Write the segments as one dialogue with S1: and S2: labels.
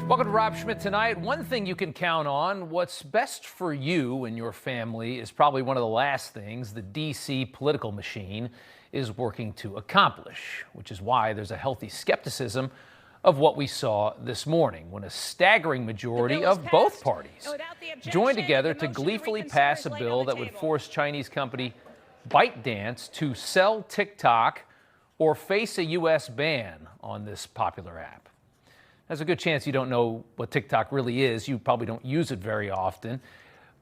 S1: Welcome to Rob Schmitt tonight. One thing you can count on, what's best for you and your family is probably one of the last things the D.C. political machine is working to accomplish, which is why there's a healthy skepticism of what we saw this morning when a staggering majority of both parties joined together to gleefully pass a bill that would force Chinese company ByteDance to sell TikTok or face a U.S. ban on this popular app. There's a good chance you don't know what TikTok really is. You probably don't use it very often.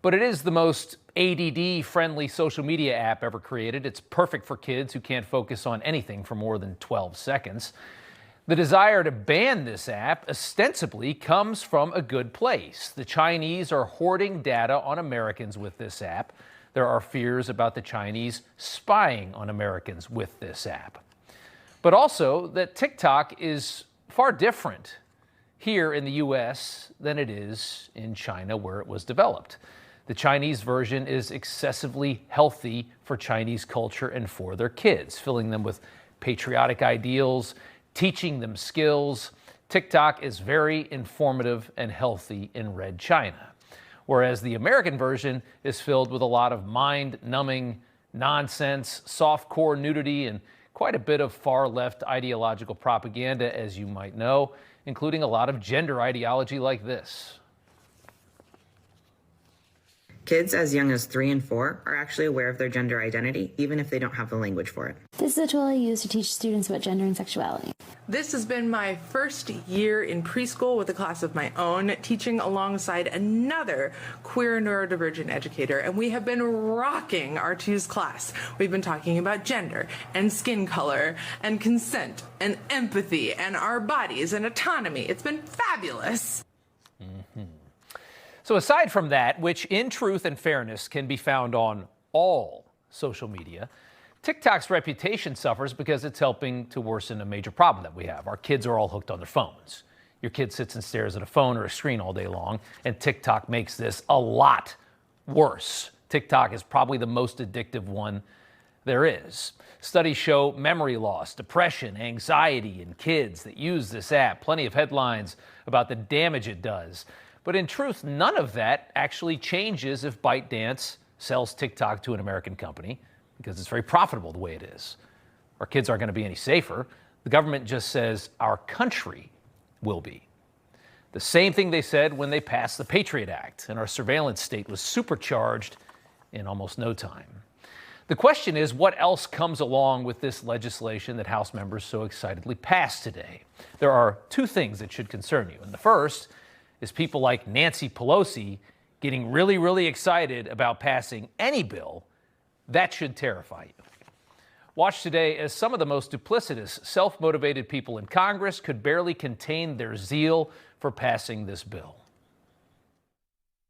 S1: But it is the most ADD-friendly social media app ever created. It's perfect for kids who can't focus on anything for more than 12 seconds. The desire to ban this app ostensibly comes from a good place. The Chinese are hoarding data on Americans with this app. There are fears about the Chinese spying on Americans with this app. But also that TikTok is far different here in the U.S. than it is in China, where it was developed. The Chinese version is excessively healthy for Chinese culture and for their kids, filling them with patriotic ideals, teaching them skills. TikTok is very informative and healthy in Red China, whereas the American version is filled with a lot of mind-numbing nonsense, soft-core nudity, and quite a bit of far-left ideological propaganda, as you might know, including a lot of gender ideology like this.
S2: Kids as young as 3 and 4 are actually aware of their gender identity, even if they don't have the language for it.
S3: This is a tool I use to teach students about gender and sexuality.
S4: This has been my first year in preschool with a class of my own, teaching alongside another queer neurodivergent educator, and we have been rocking our TWO's class. We've been talking about gender and skin color and consent and empathy and our bodies and autonomy. It's been fabulous.
S1: So aside from that, which in truth and fairness can be found on all social media, TikTok's reputation suffers because it's helping to worsen a major problem that we have. Our kids are all hooked on their phones. Your kid sits and stares at a phone or a screen all day long, and TikTok makes this a lot worse. TikTok is probably the most addictive one there is. Studies show memory loss, depression, anxiety in kids that use this app. Plenty of headlines about the damage it does. But in truth, none of that actually changes if ByteDance sells TikTok to an American company, because it's very profitable the way it is. Our kids aren't going to be any safer. The government just says our country will be. The same thing they said when they passed the Patriot Act, and our surveillance state was supercharged in almost no time. The question is, what else comes along with this legislation that House members so excitedly passed today? There are two things that should concern you. And the first is people like Nancy Pelosi getting really, really excited about passing any bill. That should terrify you. Watch today as some of the most duplicitous, self-motivated people in Congress could barely contain their zeal for passing this bill.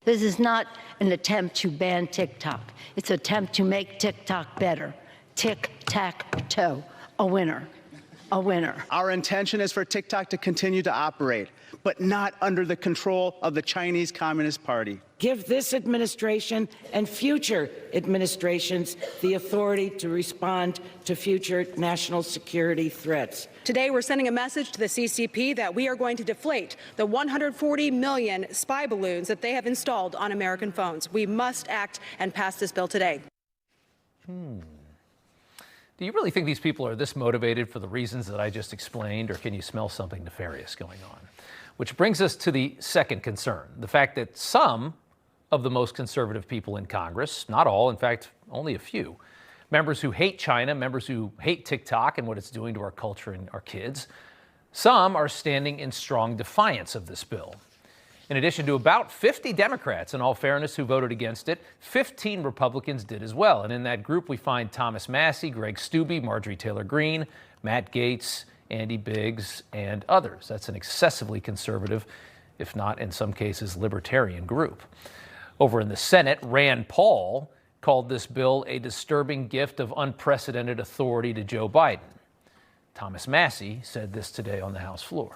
S5: This is not an attempt to ban TikTok. It's an attempt to make TikTok better. Tic-tac-toe, a winner. A winner.
S6: Our intention is for TikTok to continue to operate, but not under the control of the Chinese Communist Party.
S7: Give this administration and future administrations the authority to respond to future national security threats.
S8: Today, we're sending a message to the CCP that we are going to deflate the 140 million spy balloons that they have installed on American phones. We must act and pass this bill today.
S1: Do you really think these people are this motivated for the reasons that I just explained, or can you smell something nefarious going on? Which brings us to the second concern, the fact that some of the most conservative people in Congress, not all, in fact, only a few, members who hate China, members who hate TikTok and what it's doing to our culture and our kids, some are standing in strong defiance of this bill. In addition to about 50 Democrats, in all fairness, who voted against it, 15 Republicans did as well. And in that group, we find Thomas Massie, Greg Steube, Marjorie Taylor Greene, Matt Gaetz, Andy Biggs, and others. That's an excessively conservative, if not in some cases libertarian group. Over in the Senate, Rand Paul called this bill a disturbing gift of unprecedented authority to Joe Biden. Thomas Massie said this today on the House floor.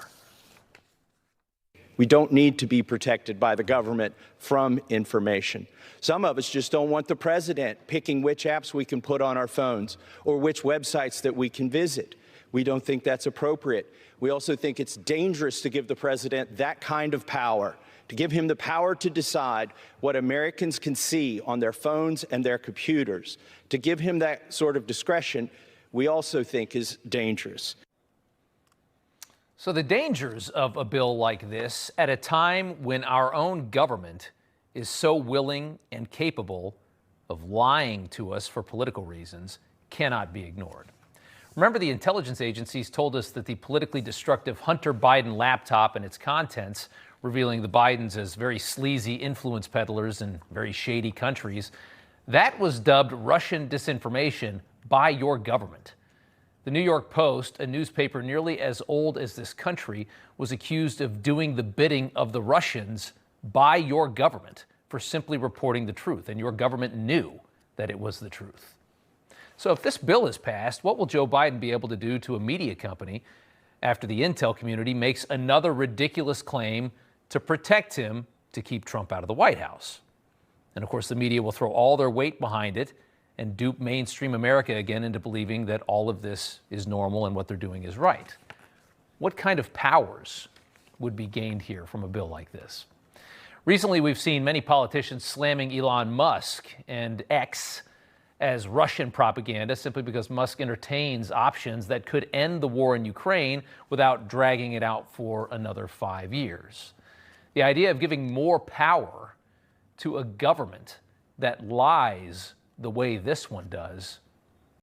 S9: We don't need to be protected by the government from information. Some of us just don't want the president picking which apps we can put on our phones or which websites that we can visit. We don't think that's appropriate. We also think it's dangerous to give the president that kind of power, to give him the power to decide what Americans can see on their phones and their computers. To give him that sort of discretion, we also think is dangerous.
S1: So the dangers of a bill like this at a time when our own government is so willing and capable of lying to us for political reasons cannot be ignored. Remember, the intelligence agencies told us that the politically destructive Hunter Biden laptop and its contents, revealing the Bidens as very sleazy influence peddlers in very shady countries, that was dubbed Russian disinformation by your government. The New York Post, a newspaper nearly as old as this country, was accused of doing the bidding of the Russians by your government for simply reporting the truth, and your government knew that it was the truth. So if this bill is passed, what will Joe Biden be able to do to a media company after the intel community makes another ridiculous claim to protect him to keep Trump out of the White House? And of course, the media will throw all their weight behind it and dupe mainstream America again into believing that all of this is normal and what they're doing is right. What kind of powers would be gained here from a bill like this? Recently, we've seen many politicians slamming Elon Musk and X as Russian propaganda simply because Musk entertains options that could end the war in Ukraine without dragging it out for another 5 years. The idea of giving more power to a government that lies the way this one does